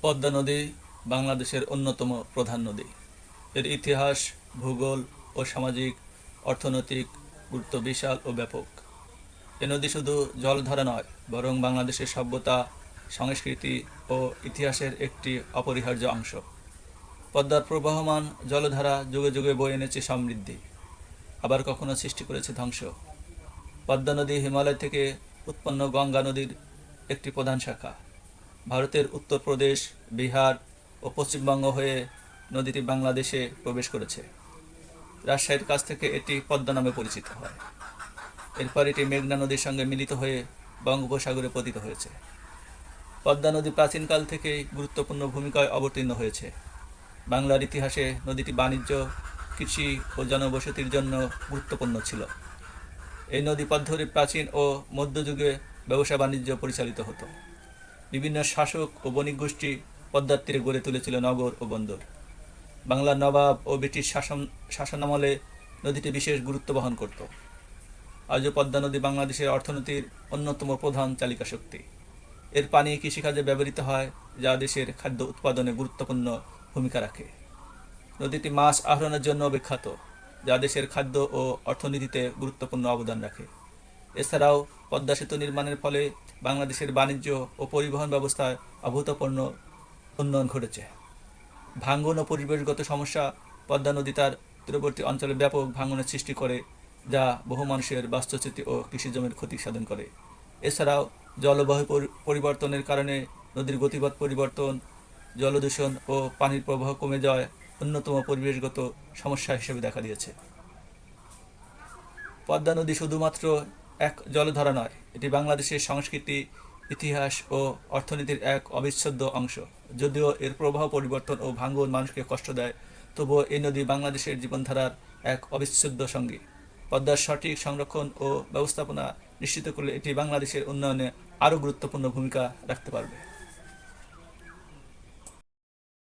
পদ্মা নদী বাংলাদেশের অন্যতম প্রধান নদী। এর ইতিহাস, ভূগোল ও সামাজিক অর্থনৈতিক গুরুত্ব বিশাল ও ব্যাপক। এ নদী শুধু জলধারা নয়, বরং বাংলাদেশের সভ্যতা, সংস্কৃতি ও ইতিহাসের একটি অপরিহার্য অংশ। পদ্মার প্রবহমান জলধারা যুগে যুগে বয়ে এনেছে সমৃদ্ধি, আবার কখনো সৃষ্টি করেছে ধ্বংস। পদ্মা নদী হিমালয় থেকে উৎপন্ন গঙ্গা নদীর একটি প্রধান শাখা। ভারতের উত্তরপ্রদেশ, বিহার ও পশ্চিমবঙ্গ হয়ে নদীটি বাংলাদেশে প্রবেশ করেছে। রাজশাহীর কাছ থেকে এটি পদ্মা নামে পরিচিত হয়। এরপর এটি মেঘনা নদীর সঙ্গে মিলিত হয়ে বঙ্গোপসাগরে পতিত হয়েছে। পদ্মা নদী প্রাচীনকাল থেকেই গুরুত্বপূর্ণ ভূমিকায় অবতীর্ণ হয়েছে। বাংলার ইতিহাসে নদীটি বাণিজ্য, কৃষি ও জনবসতির জন্য গুরুত্বপূর্ণ ছিল। এই নদী পথ ধরে প্রাচীন ও মধ্যযুগে ব্যবসা বাণিজ্য পরিচালিত হতো। বিভিন্ন শাসক ও বণিক গোষ্ঠী পদ্মার তীরে গড়ে তুলেছিল নগর ও বন্দর। বাংলার নবাব ও ব্রিটিশ শাসনামলে নদীটি বিশেষ গুরুত্ব বহন করত। আজও পদ্মা নদী বাংলাদেশের অর্থনীতির অন্যতম প্রধান চালিকা শক্তি। এর পানি কৃষিকাজে ব্যবহৃত হয়, যা দেশের খাদ্য উৎপাদনে গুরুত্বপূর্ণ ভূমিকা রাখে। নদীটি মাছ আহরণের জন্য বিখ্যাত, যা দেশের খাদ্য ও অর্থনীতিতে গুরুত্বপূর্ণ অবদান রাখে। এছাড়াও পদ্মা সেতু নির্মাণের ফলে বাংলাদেশের বাণিজ্য ও পরিবহন ব্যবস্থায় অভূতপূর্ণ উন্নয়ন ঘটেছে। ভাঙন ও পরিবেশগত সমস্যা পদ্মা নদী তার তীরবর্তী অঞ্চলে ব্যাপক ভাঙনের সৃষ্টি করে, যা বহু মানুষের বাস্তুচ্যুতি ও কৃষিজমির ক্ষতি সাধন করে। এছাড়াও জলবায়ু পরিবর্তনের কারণে নদীর গতিপথ পরিবর্তন, জলদূষণ ও পানির প্রবাহ কমে যাওয়ায় অন্যতম পরিবেশগত সমস্যা হিসেবে দেখা দিয়েছে। পদ্মা নদী শুধুমাত্র এক জলধারা নয়, এটি বাংলাদেশের সংস্কৃতি, ইতিহাস ও অর্থনীতির এক অবিচ্ছেদ্য অংশ। যদিও এর প্রবাহ পরিবর্তন ও ভাঙন মানুষকে কষ্ট দেয়, তবুও এই নদী বাংলাদেশের জীবনধারার এক অবিচ্ছেদ্য সঙ্গী। পদ্মার সঠিক সংরক্ষণ ও ব্যবস্থাপনা নিশ্চিত করলে এটি বাংলাদেশের উন্নয়নে আরও গুরুত্বপূর্ণ ভূমিকা রাখতে পারবে।